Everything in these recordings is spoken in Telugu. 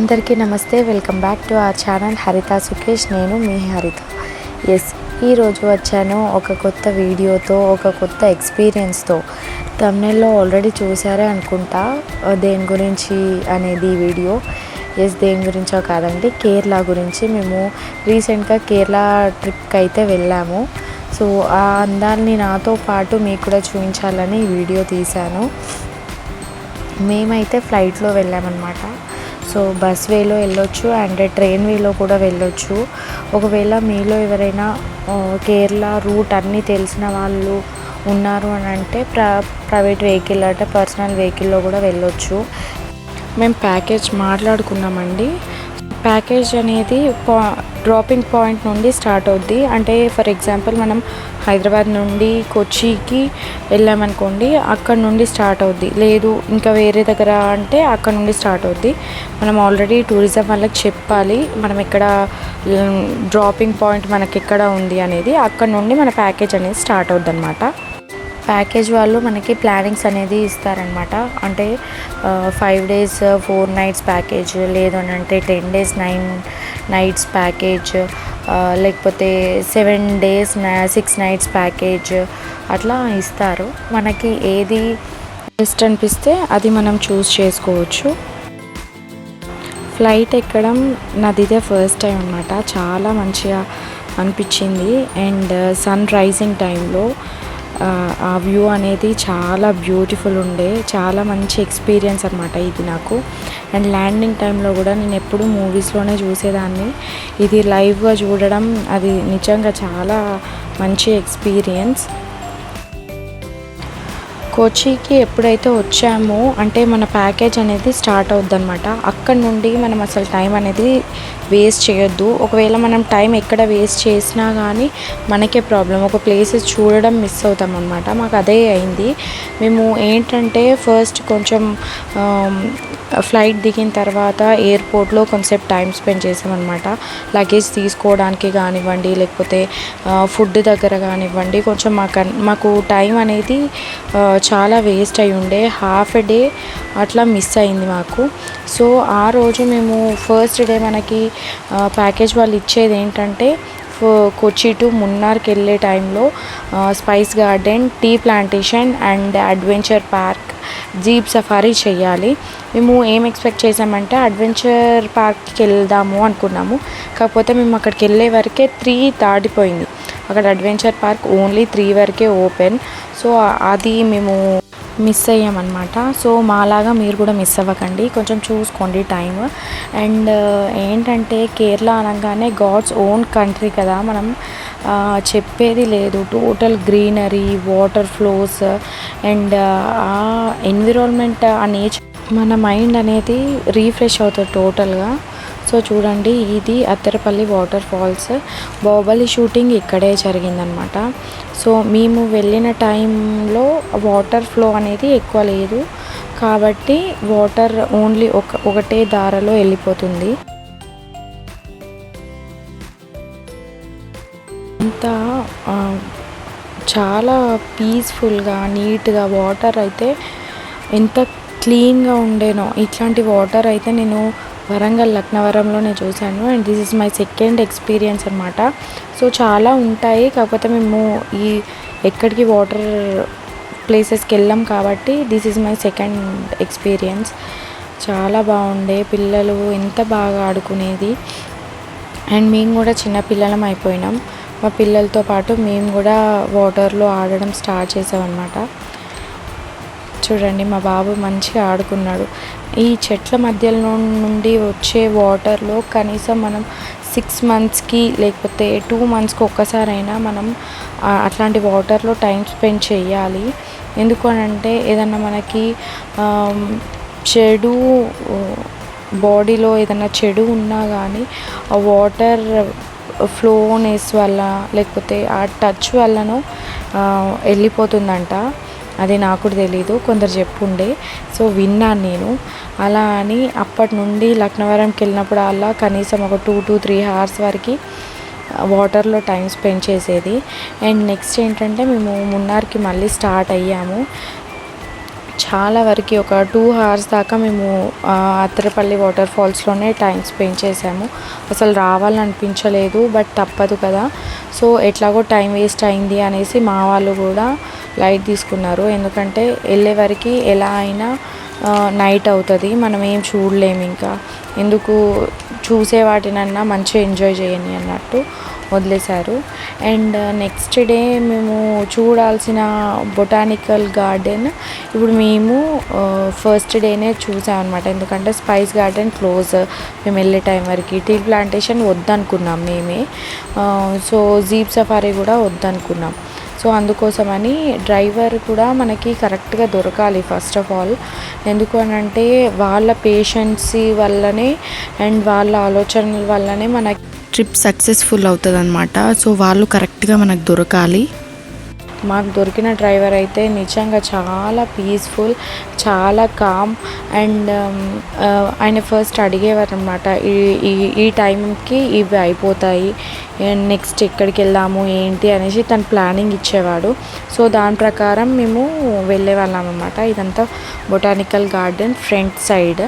అందరికీ నమస్తే. Welcome back to our channel హరిత సుకేష్. నేను మీ హరిత. ఈరోజు వచ్చాను ఒక కొత్త వీడియోతో, ఒక కొత్త ఎక్స్పీరియన్స్తో. థంబ్నెయిల్లో ఆల్రెడీ చూసారే అనుకుంటా దేని గురించి అనేది వీడియో. దేని గురించో కాదండి, కేరళ గురించి. మేము రీసెంట్గా కేరళ ట్రిప్కి అయితే వెళ్ళాము. సో ఆ అందాల్ని నాతో పాటు మీకు కూడా చూపించాలని వీడియో తీశాను. మేమైతే ఫ్లైట్లో వెళ్ళామన్నమాట. సో బస్ వేలో వెళ్ళొచ్చు అండ్ ట్రైన్ వేలో కూడా వెళ్ళొచ్చు. ఒకవేళ మీలో ఎవరైనా కేరళ రూట్ అన్నీ తెలిసిన వాళ్ళు ఉన్నారు అని అంటే ప్రైవేట్ వెహికల్ అంటే పర్సనల్ వెహికల్లో కూడా వెళ్ళొచ్చు. మేము ప్యాకేజ్ మాట్లాడుకున్నామండి. ప్యాకేజ్ అనేది డ్రాపింగ్ పాయింట్ నుండి స్టార్ట్ అవుద్ది. అంటే ఫర్ ఎగ్జాంపుల్ మనం హైదరాబాద్ నుండి కొచ్చికి వెళ్ళామనుకోండి, అక్కడ నుండి స్టార్ట్ అవుద్ది. లేదు ఇంకా వేరే దగ్గర అంటే అక్కడ నుండి స్టార్ట్ అవుద్ది. మనం ఆల్రెడీ టూరిజం వాళ్ళకి చెప్పాలి మనం ఎక్కడ డ్రాపింగ్ పాయింట్ మనకి ఎక్కడ ఉంది అనేది. అక్కడ నుండి మన ప్యాకేజ్ అనేది స్టార్ట్ అవుద్ది అనమాట. ప్యాకేజ్ వాళ్ళు మనకి ప్లానింగ్స్ అనేది ఇస్తారనమాట. అంటే 5 days 4 nights ప్యాకేజ్, లేదు అని అంటే 10 days 9 nights ప్యాకేజ్, లేకపోతే 7 days 6 nights ప్యాకేజ్ అట్లా ఇస్తారు. మనకి ఏది బెస్ట్ అనిపిస్తే అది మనం చూస్ చేసుకోవచ్చు. ఫ్లైట్ ఎక్కడం నాది ఇదే ఫస్ట్ టైం అనమాట. చాలా మంచిగా అనిపించింది. అండ్ సన్ రైజింగ్ టైంలో ఆ వ్యూ అనేది చాలా బ్యూటిఫుల్ ఉండే, చాలా మంచి ఎక్స్పీరియన్స్ అనమాట ఇది నాకు. అండ్ ల్యాండింగ్ టైంలో కూడా నేను ఎప్పుడు మూవీస్లోనే చూసేదాన్ని, ఇది లైవ్గా చూడడం అది నిజంగా చాలా మంచి ఎక్స్పీరియన్స్. కొచ్చికి ఎప్పుడైతే వచ్చామో అంటే మన ప్యాకేజ్ అనేది స్టార్ట్ అవుద్ది అనమాట. అక్కడ నుండి మనం అసలు టైం అనేది వేస్ట్ చేయొద్దు. ఒకవేళ మనం టైం ఎక్కడ వేస్ట్ చేసినా కానీ మనకే ప్రాబ్లం, ఒక ప్లేసెస్ చూడడం మిస్ అవుతాం అనమాట. మాకు అదే అయింది. మేము ఏంటంటే ఫస్ట్ కొంచెం ఫ్లైట్ దిగిన తర్వాత ఎయిర్పోర్ట్లో కొంచెంసేపు టైం స్పెండ్ చేసామన్నమాట. లగేజ్ తీసుకోవడానికి కానివ్వండి, లేకపోతే ఫుడ్ దగ్గర కానివ్వండి, కొంచెం మాకు టైం అనేది చాలా వేస్ట్ అయి ఉండే. హాఫ్ ఎ డే అట్లా మిస్ అయింది మాకు. సో ఆ రోజు మేము ఫస్ట్ డే మనకి ప్యాకేజ్ వాళ్ళు ఇచ్చేది ఏంటంటే కొచ్చి టు మున్నార్కి వెళ్ళే టైంలో spice garden, tea plantation and adventure park, jeep safari చేయాలి. మేము ఏం ఎక్స్పెక్ట్ చేసామంటే అడ్వెంచర్ పార్క్కి వెళ్దాము అనుకున్నాము. కాకపోతే మేము అక్కడికి వెళ్ళే వరకే 3 దాటిపోయింది. అక్కడ అడ్వెంచర్ పార్క్ ఓన్లీ 3 వరకే ఓపెన్. సో అది మేము మిస్ అయ్యామన్నమాట. సో మాలాగా మీరు కూడా మిస్ అవ్వకండి, కొంచెం చూసుకోండి టైం. అండ్ ఏంటంటే కేరళ అనగానే గాడ్స్ ఓన్ కంట్రీ కదా, మనం చెప్పేది లేదు. Total greenery, water flows and ఆ ఎన్విరాన్మెంట్, ఆ నేచర్, మన మైండ్ అనేది రీఫ్రెష్ అవుతుంది టోటల్గా. సో చూడండి, ఇది Athirappilly water falls. Baahubali shooting ఇక్కడే జరిగిందనమాట. సో మేము వెళ్ళిన టైంలో వాటర్ ఫ్లో అనేది ఎక్కువ లేదు కాబట్టి వాటర్ ఓన్లీ ఒకటే దారిలో వెళ్ళిపోతుంది. అంతా చాలా పీస్ఫుల్గా, నీట్గా వాటర్ అయితే ఎంత క్లీన్గా ఉండేనో. ఇట్లాంటి వాటర్ అయితే నేను వరంగల్ లక్నవరంలోనే చూశాను. And this is my second experience అనమాట. సో చాలా ఉంటాయి, కాకపోతే మేము ఈ ఎక్కడికి వాటర్ ప్లేసెస్కి వెళ్ళాం కాబట్టి this is my second experience. చాలా బాగుండే, పిల్లలు ఎంత బాగా ఆడుకునేది. అండ్ మేము కూడా చిన్న పిల్లలం అయిపోయినాం. మా పిల్లలతో పాటు మేము కూడా వాటర్లో ఆడడం స్టార్ట్ చేసామన్నమాట. చూడండి, మా బాబు మంచిగా ఆడుకున్నాడు. ఈ చెట్ల మధ్యలో నుండి వచ్చే వాటర్లో కనీసం మనం 6 monthsకి లేకపోతే 2 monthsకి ఒక్కసారైనా మనం అట్లాంటి వాటర్లో టైం స్పెండ్ చేయాలి. ఎందుకు అనంటే ఏదన్నా మనకి చెడు బాడీలో ఏదన్నా చెడు ఉన్నా కానీ ఆ వాటర్ ఫ్లోనెస్ వల్ల లేకపోతే ఆ టచ్ వల్లనో వెళ్ళిపోతుందంట. అది నాకు కూడా తెలీదు, కొందరు చెప్పుండే. సో విన్నాను నేను. అలా అని అప్పటి నుండి లక్నవరంకి వెళ్ళినప్పుడు అలా కనీసం ఒక 2 to 3 hours వరకు వాటర్లో టైం స్పెండ్ చేసేది. అండ్ నెక్స్ట్ ఏంటంటే మేము మున్నార్కి మళ్ళీ స్టార్ట్ అయ్యాము. చాలా వరకు ఒక 2 hours దాకా మేము అత్తరపల్లి వాటర్ ఫాల్స్లోనే టైం స్పెండ్ చేసాము. అసలు రావాలనిపించలేదు, బట్ తప్పదు కదా. సో ఎట్లాగో టైం వేస్ట్ అయింది అనేసి మా వాళ్ళు కూడా లైట్ తీసుకున్నారు. ఎందుకంటే వెళ్ళే వరకు ఎలా అయినా నైట్ అవుతుంది, మనం ఏం చూడలేము. ఇంకా ఎందుకు చూసే వాటినన్నా మంచిగా ఎంజాయ్ చేయని అన్నట్టు వదిలేశారు. అండ్ నెక్స్ట్ డే మేము చూడాల్సిన బొటానికల్ గార్డెన్ ఇప్పుడు మేము ఫస్ట్ డేనే చూసామన్నమాట. ఎందుకంటే స్పైస్ గార్డెన్ క్లోజ్ మేము వెళ్ళే టైం వరకు. టీ ప్లాంటేషన్ వద్దనుకున్నాం మేమే. సో జీప్ సఫారీ కూడా వద్దనుకున్నాం. సో అందుకోసమని డ్రైవర్ కూడా మనకి కరెక్ట్గా దొరకాలి ఫస్ట్ ఆఫ్ ఆల్. ఎందుకు అని అంటే వాళ్ళ పేషెన్సీ వల్లనే అండ్ వాళ్ళ ఆలోచనల వల్లనే మన ట్రిప్ సక్సెస్ఫుల్ అవుతుంది అన్నమాట. సో వాళ్ళు కరెక్ట్గా మనకు దొరకాలి. మాకు దొరికిన డ్రైవర్ అయితే నిజంగా చాలా పీస్ఫుల్, చాలా కామ్. అండ్ ఆయన ఫస్ట్ అడిగేవారు అనమాట, ఈ టైంకి ఇవి అయిపోతాయి, నెక్స్ట్ ఎక్కడికి వెళ్దాము ఏంటి అనేసి తను ప్లానింగ్ ఇచ్చేవాడు. సో దాని ప్రకారం మేము వెళ్ళే వాళ్ళం అనమాట. ఇదంతా బొటానికల్ గార్డెన్ ఫ్రంట్ సైడ్.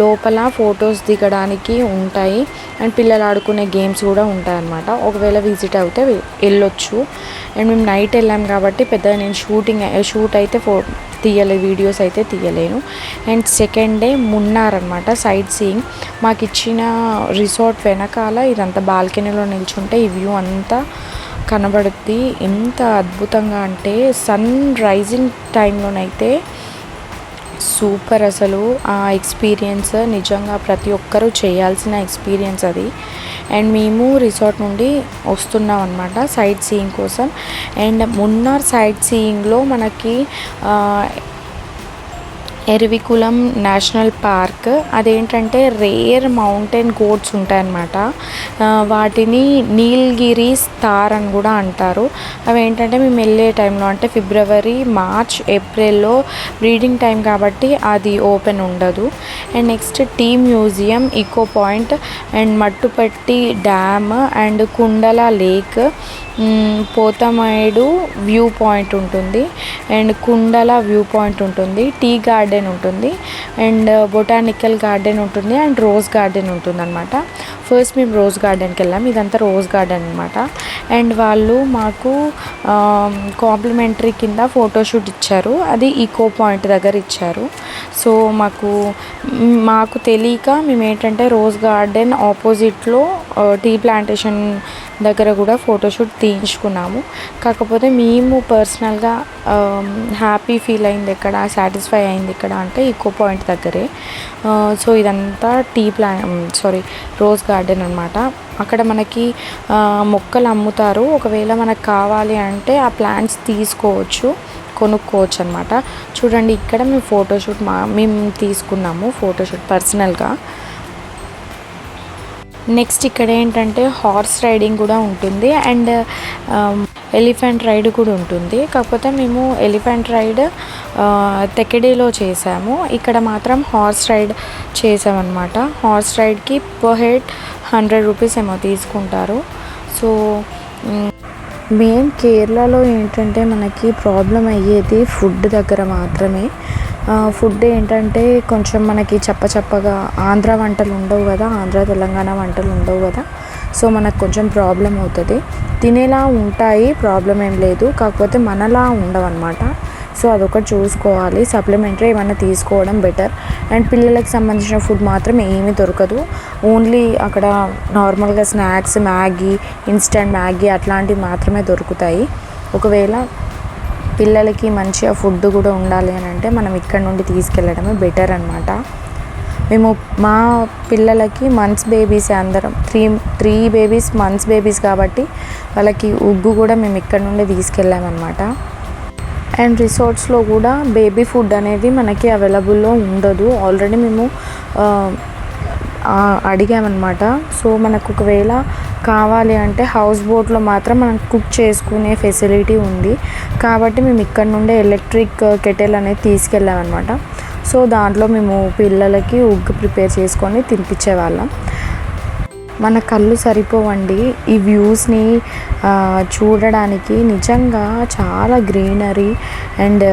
లోపల ఫొటోస్ దిగడానికి ఉంటాయి అండ్ పిల్లలు ఆడుకునే గేమ్స్ కూడా ఉంటాయి అన్నమాట. ఒకవేళ విజిట్ అవుతే వెళ్ళొచ్చు. అండ్ మేము నైట్ వెళ్ళాం కాబట్టి పెద్దగా నేను షూట్ అయితే తీయలేదు, వీడియోస్ అయితే తీయలేను. అండ్ సెకండ్ డే మున్నార్ అనమాట సైట్ సీయింగ్. మాకు ఇచ్చిన రిసార్ట్ వెనకాల ఇదంతా బాల్కనీలో నిల్చుంటే ఈ వ్యూ అంతా కనబడుద్ది. ఎంత అద్భుతంగా అంటే సన్ రైజింగ్ టైంలోనైతే సూపర్. అసలు ఆ ఎక్స్పీరియన్స్ నిజంగా ప్రతి ఒక్కరూ చేయాల్సిన ఎక్స్పీరియన్స్ అది. అండ్ మేము రిసార్ట్ నుండి వస్తున్నాం అనమాట సైట్ సీయింగ్ కోసం. అండ్ మున్నార్ సైట్ సీయింగ్లో మనకి ఎరవికులం నేషనల్ పార్క్, అదేంటంటే రేర్ మౌంటైన్ గోట్స్ ఉంటాయన్నమాట. వాటిని నీలగిరి స్టార్ అని కూడా అంటారు. అవి ఏంటంటే మేము వెళ్ళే టైంలో అంటే ఫిబ్రవరి, మార్చ్, ఏప్రిల్లో బ్రీడింగ్ టైం కాబట్టి అది ఓపెన్ ఉండదు. And next tea museum, eco point and Mattupetty dam and Kundala lake, Pothamedu view point ఉంటుంది అండ్ కుండల వ్యూ పాయింట్ ఉంటుంది, టీ గార్డెన్ ఉంటుంది అండ్ బొటానికల్ గార్డెన్ ఉంటుంది అండ్ రోజ్ గార్డెన్ ఉంటుంది అనమాట. ఫస్ట్ మేము రోజ్ గార్డెన్కి వెళ్ళాం. ఇదంతా రోజ్ గార్డెన్ అనమాట. అండ్ వాళ్ళు మాకు కాంప్లిమెంటరీ కింద ఫోటోషూట్ ఇచ్చారు. అది ఈకో పాయింట్ దగ్గర ఇచ్చారు. సో మాకు తెలియక మేము ఏంటంటే రోజ్ గార్డెన్ ఆపోజిట్లో టీ ప్లాంటేషన్ దగ్గర కూడా ఫోటోషూట్ తీయించుకున్నాము. కాకపోతే మేము పర్సనల్గా హ్యాపీ ఫీల్ అయింది ఎక్కడ, సాటిస్ఫై అయింది ఎక్కడ అంటే ఈకో పాయింట్ దగ్గరే. సో ఇదంతా రోజ్ గార్డెన్ అనమాట. అక్కడ మనకి మొక్కలు అమ్ముతారు. ఒకవేళ మనకు కావాలి అంటే ఆ ప్లాంట్స్ కొనుక్కోవచ్చు అనమాట. చూడండి ఇక్కడ మేము ఫోటోషూట్ మేము తీసుకున్నాము ఫోటోషూట్ పర్సనల్గా. నెక్స్ట్ ఇక్కడ ఏంటంటే హార్స్ రైడింగ్ కూడా ఉంటుంది అండ్ ఎలిఫెంట్ రైడ్ కూడా ఉంటుంది. కాకపోతే మేము ఎలిఫెంట్ రైడ్ తెకెడేలో చేసాము. ఇక్కడ మాత్రం హార్స్ రైడ్ చేసామన్నమాట. హార్స్ రైడ్కి పర్ హెడ్ 100 రూపీస్ ఏమో తీసుకుంటారు. సో మెయిన్ కేరళలో ఏంటంటే మనకి ప్రాబ్లం అయ్యేది ఫుడ్ దగ్గర మాత్రమే. ఫుడ్ ఏంటంటే కొంచెం మనకి చప్పగా ఆంధ్ర వంటలు ఉండవు కదా, ఆంధ్ర తెలంగాణ వంటలు ఉండవు కదా. సో మనకు కొంచెం ప్రాబ్లం అవుతుంది. తినేలా ఉంటాయి, ప్రాబ్లం ఏం లేదు, కాకపోతే మనలా ఉండవు అన్నమాట. సో అదొకటి చూసుకోవాలి. సప్లిమెంటరీ ఏమైనా తీసుకోవడం బెటర్. అండ్ పిల్లలకి సంబంధించిన ఫుడ్ మాత్రం ఏమీ దొరకదు. ఓన్లీ అక్కడ నార్మల్గా స్నాక్స్, మ్యాగీ, ఇన్స్టెంట్ మ్యాగీ అట్లాంటివి మాత్రమే దొరుకుతాయి. ఒకవేళ పిల్లలకి మంచిగా ఫుడ్ కూడా ఉండాలి అని అంటే మనం ఇక్కడ నుండి తీసుకెళ్ళడమే బెటర్ అనమాట. మేము మా పిల్లలకి మంత్స్ బేబీస్ అందరం, త్రీ బేబీస్ మంత్స్ బేబీస్ కాబట్టి వాళ్ళకి ఉగ్గు కూడా మేము ఇక్కడ నుండి తీసుకెళ్ళామన్నమాట. అండ్ రిసార్ట్స్లో కూడా బేబీ ఫుడ్ అనేది మనకి అవైలబుల్లో ఉండదు. ఆల్రెడీ మేము అడిగామన్నమాట. సో మనకు ఒకవేళ కావాలి అంటే హౌస్ బోట్లో మాత్రం మనం కుక్ చేసుకునే ఫెసిలిటీ ఉంది కాబట్టి మేము ఇక్కడ నుండే ఎలక్ట్రిక్ కెటిల్ అనేది తీసుకెళ్ళామన్నమాట. సో దాంట్లో మేము పిల్లలకి ఉగ్గు ప్రిపేర్ చేసుకొని తినిపించేవాళ్ళం. మన కళ్ళు సరిపోవండి ఈ వ్యూస్ని చూడడానికి. నిజంగా చాలా greenery and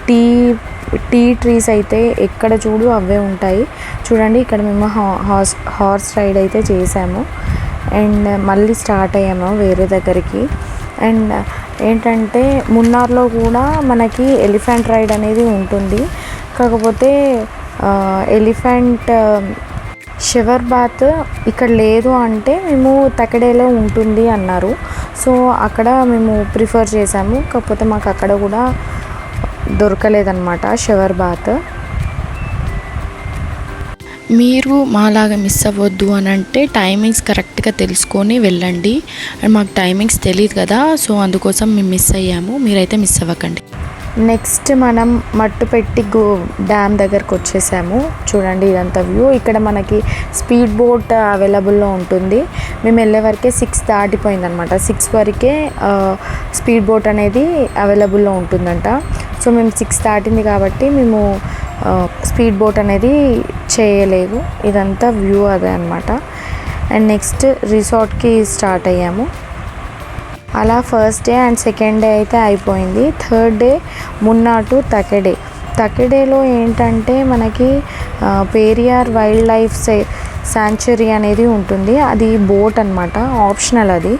tea tea trees అయితే ఎక్కడ చూడు అవే ఉంటాయి. చూడండి ఇక్కడ మేము హార్స్ రైడ్ అయితే చేసాము అండ్ మళ్ళీ స్టార్ట్ అయ్యాము వేరే దగ్గరికి. అండ్ ఏంటంటే మున్నార్లో కూడా మనకి ఎలిఫెంట్ రైడ్ అనేది ఉంటుంది. కాకపోతే ఎలిఫెంట్ షవర్ బాత్ ఇక్కడ లేదు అంటే మేము తకడేలో ఉంటుంది అన్నారు. సో అక్కడ మేము ప్రిఫర్ చేసాము. కాకపోతే మాకు అక్కడ కూడా దొరకలేదన్నమాట షవర్ బాత్. మీరు మాలాగా మిస్ అవ్వద్దు అని అంటే టైమింగ్స్ కరెక్ట్గా తెలుసుకొని వెళ్ళండి. అండ్ మాకు టైమింగ్స్ తెలియదు కదా, సో అందుకోసం మేము మిస్ అయ్యాము. మీరైతే మిస్ అవ్వకండి. నెక్స్ట్ మనం మట్టుపెట్టి డ్యామ్ దగ్గరకు వచ్చేసాము. చూడండి ఇదంతా వ్యూ. ఇక్కడ మనకి స్పీడ్ బోట్ అవైలబుల్లో ఉంటుంది. మేము వెళ్ళే వరకే 6 దాటిపోయిందనమాట. 6 వరకే స్పీడ్ బోట్ అనేది అవైలబుల్లో ఉంటుందంట. సో మేము 6 దాటింది కాబట్టి మేము స్పీడ్ బోట్ అనేది చేయలేదు. ఇదంతా వ్యూ అదే అనమాట. అండ్ నెక్స్ట్ రిసార్ట్కి స్టార్ట్ అయ్యాము. అలా first day and second day అయితే అయిపోయింది. Third day Munnar to Thekkady. తకెడేలో ఏంటంటే మనకి పేరియార్ వైల్డ్ లైఫ్ శాంచురీ అనేది ఉంటుంది. అది బోట్ అనమాట, ఆప్షనల్. అది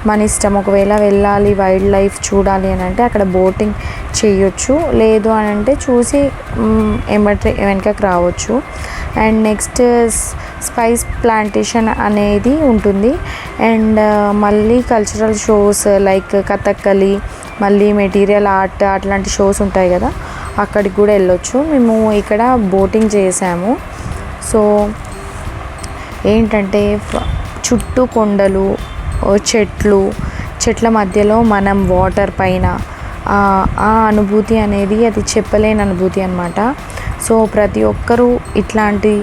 మన ఇష్టం. ఒకవేళ వెళ్ళాలి వైల్డ్ లైఫ్ చూడాలి అని అంటే అక్కడ బోటింగ్ చేయొచ్చు, లేదు అని అంటే చూసి వెనకకి రావచ్చు. అండ్ నెక్స్ట్ స్పైస్ ప్లాంటేషన్ అనేది ఉంటుంది. అండ్ మళ్ళీ కల్చరల్ షోస్ లైక్ కథక్కలి, మళ్ళీ మెటీరియల్ ఆర్ట్ అట్లాంటి షోస్ ఉంటాయి కదా, అక్కడికి కూడా వెళ్ళొచ్చు. మేము ఇక్కడ బోటింగ్ చేసాము. సో ఏంటంటే చుట్టూ కొండలు, చెట్ల మధ్యలో మనం వాటర్ పైన ఆ అనుభూతి అనేది అది చెప్పలేని అనుభూతి అనమాట. సో ప్రతి ఒక్కరూ ఇట్లాంటి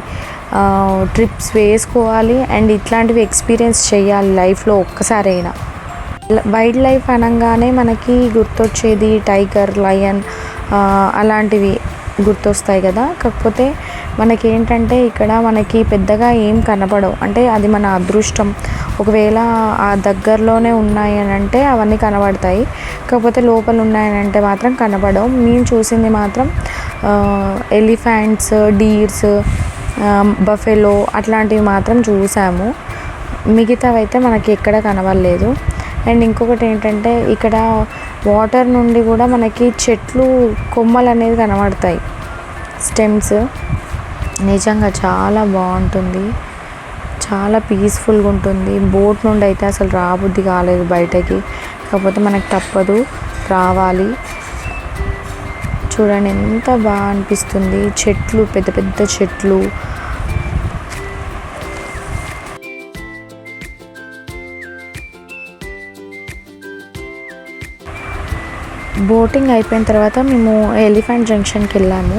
ట్రిప్స్ వేసుకోవాలి అండ్ ఇట్లాంటివి ఎక్స్పీరియన్స్ చేయాలి లైఫ్లో ఒక్కసారైనా. వైల్డ్ లైఫ్ అనగానే మనకి గుర్తొచ్చేది టైగర్, లయన్ అలాంటివి గుర్తొస్తాయి కదా. కాకపోతే మనకేంటంటే ఇక్కడ మనకి పెద్దగా ఏం కనపడవు. అంటే అది మన అదృష్టం. ఒకవేళ ఆ దగ్గరలోనే ఉన్నాయి అని అంటే అవన్నీ కనబడతాయి. కాకపోతే లోపల ఉన్నాయని అంటే మాత్రం కనపడవు. మేము చూసింది మాత్రం ఎలిఫెంట్స్, డీర్స్, బఫెలో అట్లాంటివి మాత్రం చూసాము. మిగతావి అయితే మనకి ఎక్కడ కనబడలేదు. అండ్ ఇంకొకటి ఏంటంటే ఇక్కడ వాటర్ నుండి కూడా మనకి చెట్లు కొమ్మలు అనేది కనబడతాయి, స్టెమ్స్. నిజంగా చాలా బాగుంటుంది, చాలా పీస్ఫుల్గా ఉంటుంది. బోట్ నుండి అయితే అసలు రాబుద్ధి కాలేదు బయటకి. కాకపోతే మనకు తప్పదు, రావాలి. చూడండి ఎంత బాగా అనిపిస్తుంది. చెట్లు, పెద్ద పెద్ద చెట్లు. బోటింగ్ అయిపోయిన తర్వాత మేము ఎలిఫెంట్ జంక్షన్కి వెళ్ళాము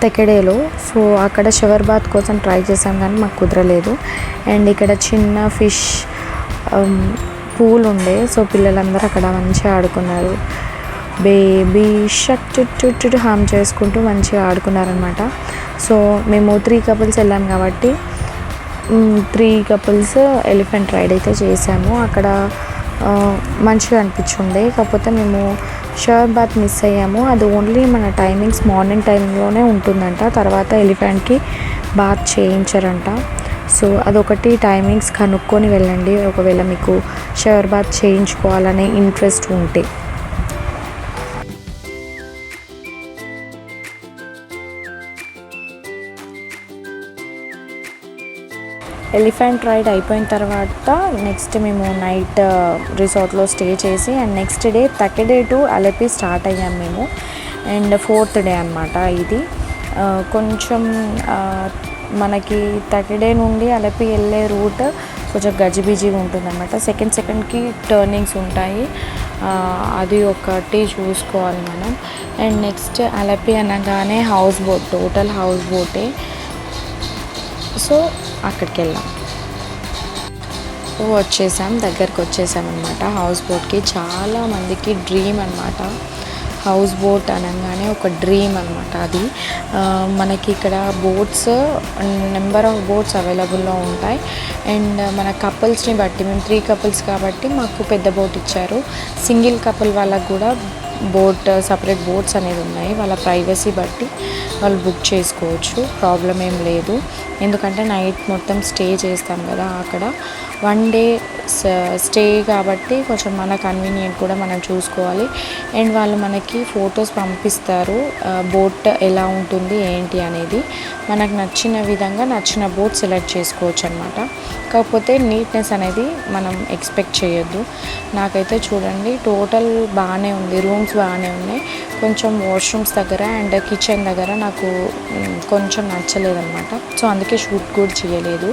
తెకెడేలో. సో అక్కడ షవర్ బాత్ కోసం ట్రై చేసాం కానీ మాకు కుదరలేదు. అండ్ ఇక్కడ చిన్న ఫిష్ పూల్ ఉండే, సో పిల్లలందరూ అక్కడ మంచిగా ఆడుకున్నారు. బేబీ షక్ చుట్టూ హామ్ చేసుకుంటూ మంచిగా ఆడుకున్నారనమాట. సో మేము 3 కపుల్స్ వెళ్ళాం కాబట్టి 3 కపుల్స్ ఎలిఫెంట్ రైడ్ అయితే చేసాము. అక్కడ మంచిగా అనిపించుండే. కాకపోతే మేము షవర్ బాత్ మిస్ అయ్యాము. అది ఓన్లీ మన టైమింగ్స్ మార్నింగ్ టైంలోనే ఉంటుందంట, తర్వాత ఎలిఫెంట్కి బాత్ చేయించారంట. సో అదొకటి టైమింగ్స్ కనుక్కొని వెళ్ళండి ఒకవేళ మీకు షవర్ బాత్ చేయించుకోవాలనే ఇంట్రెస్ట్ ఉంటే. ఎలిఫెంట్ రైడ్ అయిపోయిన తర్వాత నెక్స్ట్ మేము నైట్ రిసార్ట్లో స్టే చేసి and next day Thekkady to Alleppey start అయ్యాము మేము. అండ్ 4th డే అనమాట ఇది. కొంచెం మనకి తకెడే నుండి అలెపి వెళ్ళే రూట్ కొంచెం గజిబిజిగా ఉంటుందన్నమాట. సెకండ్కి టర్నింగ్స్ ఉంటాయి, అది ఒకటి చూసుకోవాలి మనం. అండ్ నెక్స్ట్ అలెపి అనగానే హౌస్ బోట్, టోటల్ హౌస్ బోటే. సో అక్కడికి వెళ్ళాం, దగ్గరికి వచ్చేసాం అనమాట. హౌస్ బోట్కి చాలా మందికి డ్రీమ్ అనమాట. హౌస్ బోట్ అనగానే ఒక డ్రీమ్ అనమాట అది. మనకి ఇక్కడ బోట్స్, నెంబర్ ఆఫ్ బోట్స్ అవైలబుల్లో ఉంటాయి. అండ్ మన కపుల్స్ని బట్టి, మేము 3 కపుల్స్ కాబట్టి మాకు పెద్ద బోట్ ఇచ్చారు. సింగిల్ కపుల్ వాళ్ళకు కూడా సపరేట్ బోట్స్ అనేది ఉన్నాయి. వాళ్ళ ప్రైవసీ బట్టి వాళ్ళు బుక్ చేసుకోవచ్చు, ప్రాబ్లం ఏం లేదు. ఎందుకంటే నైట్ మొత్తం స్టే చేస్తాం కదా అక్కడ, 1 డే స్టే కాబట్టి కొంచెం మన కన్వీనియంట్ కూడా మనం చూసుకోవాలి. అండ్ వాళ్ళు మనకి ఫొటోస్ పంపిస్తారు, బోట్ ఎలా ఉంటుంది ఏంటి అనేది. మనకు నచ్చిన విధంగా నచ్చిన బోట్ సెలెక్ట్ చేసుకోవచ్చు అనమాట. కాకపోతే నీట్నెస్ అనేది మనం ఎక్స్పెక్ట్ చేయొద్దు. నాకైతే చూడండి టోటల్ బాగానే ఉంది, రూమ్స్ బాగానే ఉన్నాయి. కొంచెం వాష్రూమ్స్ దగ్గర అండ్ కిచెన్ దగ్గర నాకు కొంచెం నచ్చలేదన్నమాట. సో అందుకే షూట్ కూడా చేయలేదు.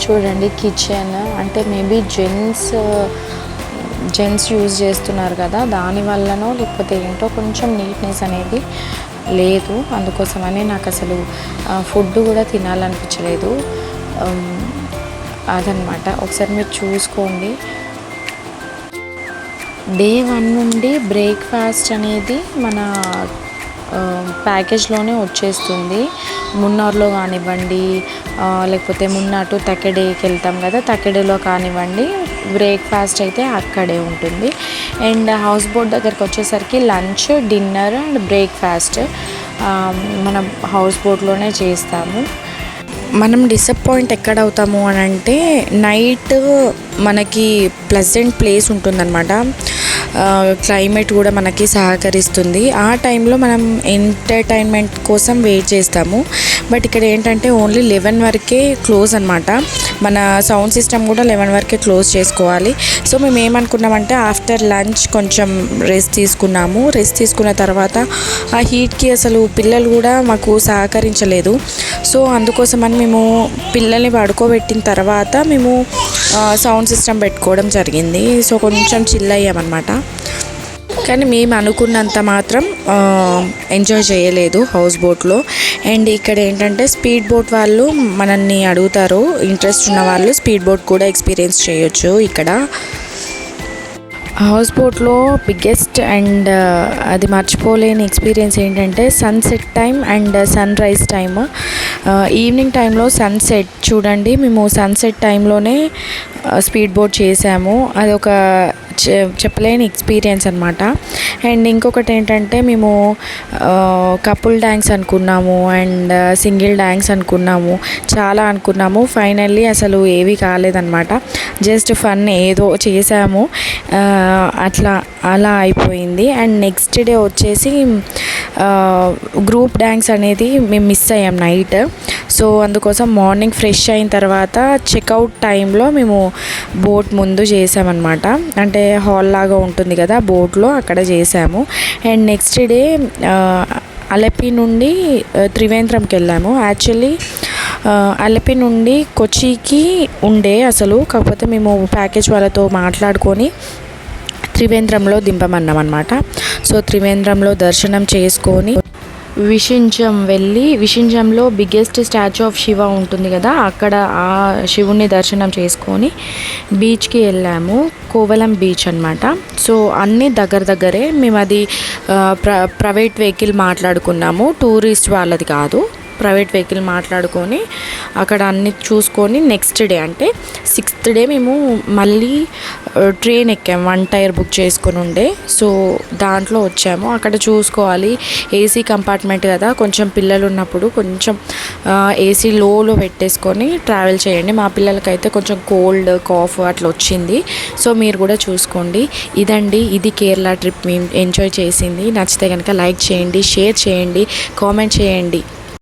చూడండి కిచెన్ అంటే మేబీ జెంట్స్ యూజ్ చేస్తున్నారు కదా, దానివల్లనో లేకపోతే ఏంటో కొంచెం నీట్నెస్ అనేది లేదు. అందుకోసమని నాకు అసలు ఫుడ్ కూడా తినాలనిపించలేదు అదనమాట. ఒకసారి మీరు చూసుకోండి. డే 1 నుండి బ్రేక్ఫాస్ట్ అనేది మన ప్యాకేజ్లోనే వచ్చేస్తుంది. మున్నార్లో కానివ్వండి, లేకపోతే మున్నార్ టు తకెడేకి వెళ్తాం కదా, తకెడేలో కానివ్వండి, బ్రేక్ఫాస్ట్ అయితే అక్కడే ఉంటుంది. అండ్ హౌస్ బోట్ దగ్గరికి వచ్చేసరికి లంచ్, డిన్నర్ అండ్ బ్రేక్ఫాస్ట్ మనం హౌస్ బోట్లోనే చేస్తాము. మనం డిసప్పాయింట్ ఎక్కడ అవుతాము అని అంటే, నైట్ మనకి ప్లెజెంట్ ప్లేస్ ఉంటుందన్నమాట, క్లైమేట్ కూడా మనకి సహకరిస్తుంది. ఆ టైంలో మనం ఎంటర్టైన్మెంట్ కోసం వెయిట్ చేస్తాము. బట్ ఇక్కడ ఏంటంటే ఓన్లీ 11 వరకే క్లోజ్ అనమాట. మన సౌండ్ సిస్టమ్ కూడా 11 వరకే క్లోజ్ చేసుకోవాలి. సో మేము ఏమనుకున్నామంటే ఆఫ్టర్ లంచ్ కొంచెం రెస్ట్ తీసుకున్న తర్వాత ఆ హీట్కి అసలు పిల్లలు కూడా మాకు సహకరించలేదు. సో అందుకోసమని మేము పిల్లల్ని పడుకోబెట్టిన తర్వాత మేము సౌండ్ సిస్టమ్ పెట్టుకోవడం జరిగింది. సో కొంచెం చిల్ అయ్యామన్నమాట. కానీ మేము అనుకున్నంత మాత్రం ఎంజాయ్ చేయలేదు హౌస్ బోట్లో. అండ్ ఇక్కడ ఏంటంటే స్పీడ్ బోట్ వాళ్ళు మనల్ని అడుగుతారు, ఇంట్రెస్ట్ ఉన్న వాళ్ళు స్పీడ్ బోట్ కూడా ఎక్స్పీరియన్స్ చేయొచ్చు ఇక్కడ. హౌస్ బోట్లో బిగ్గెస్ట్ అండ్ అది మర్చిపోలేని ఎక్స్పీరియన్స్ ఏంటంటే sunset time and sunrise time. Evening టైంలో సన్సెట్ చూడండి, మేము సన్సెట్ టైంలోనే స్పీడ్ బోట్ చేసాము. అది ఒక చెప్పలేని ఎక్స్పీరియన్స్ అనమాట. అండ్ ఇంకొకటి ఏంటంటే మేము కపుల్ డ్యాన్స్ అనుకున్నాము అండ్ సింగిల్ డ్యాన్స్ అనుకున్నాము, చాలా అనుకున్నాము. ఫైనల్లీ అసలు ఏవి కాలేదన్నమాట. జస్ట్ ఫన్ ఏదో చేసాము, అలా అయిపోయింది. అండ్ నెక్స్ట్ డే వచ్చేసి గ్రూప్ డ్యాన్స్ అనేది మేము మిస్ అయ్యాం నైట్. సో అందుకోసం మార్నింగ్ ఫ్రెష్ అయిన తర్వాత చెక్అవుట్ టైంలో మేము బోట్ ముందు చేసామన్నమాట. అంటే హాల్ లాగా ఉంటుంది కదా బోట్లో, అక్కడ చేసాము. అండ్ నెక్స్ట్ డే అలపి నుండి త్రివేంద్రంకి వెళ్ళాము. యాక్చువల్లీ అలపి నుండి కొచ్చికి ఉండే అసలు, కాకపోతే మేము ప్యాకేజ్ వాళ్ళతో మాట్లాడుకొని త్రివేంద్రంలో దింపమన్నాం అనమాట. సో త్రివేంద్రంలో దర్శనం చేసుకొని విషింజం వెళ్ళి, విషింజంలో బిగ్గెస్ట్ స్టాచ్యూ ఆఫ్ శివ ఉంటుంది కదా, అక్కడ ఆ శివుని దర్శనం చేసుకొని బీచ్కి వెళ్ళాము. కోవలం బీచ్ అనమాట. సో అన్నీ దగ్గరే. మేము అది ప్రైవేట్ వెహికల్ మాట్లాడుకున్నాము, టూరిస్ట్ వాళ్ళది కాదు. ప్రైవేట్ వెహికల్ మాట్లాడుకొని అక్కడ అన్ని చూసుకొని నెక్స్ట్ డే అంటే 6th డే మేము మళ్ళీ ట్రైన్ ఎక్కాము. 1 టైర్ బుక్ చేసుకొని ఉండే, సో దాంట్లో వచ్చాము. అక్కడ చూసుకోవాలి, ఏసీ కంపార్ట్మెంట్ కదా, కొంచెం పిల్లలు ఉన్నప్పుడు కొంచెం ఏసీ లోలో పెట్టేసుకొని ట్రావెల్ చేయండి. మా పిల్లలకైతే కొంచెం కోల్డ్ కాఫ్ అట్లా వచ్చింది. సో మీరు కూడా చూసుకోండి. ఇది కేరళ ట్రిప్ మేము ఎంజాయ్ చేసింది. నచ్చితే కనుక లైక్ చేయండి, షేర్ చేయండి, కామెంట్ చేయండి.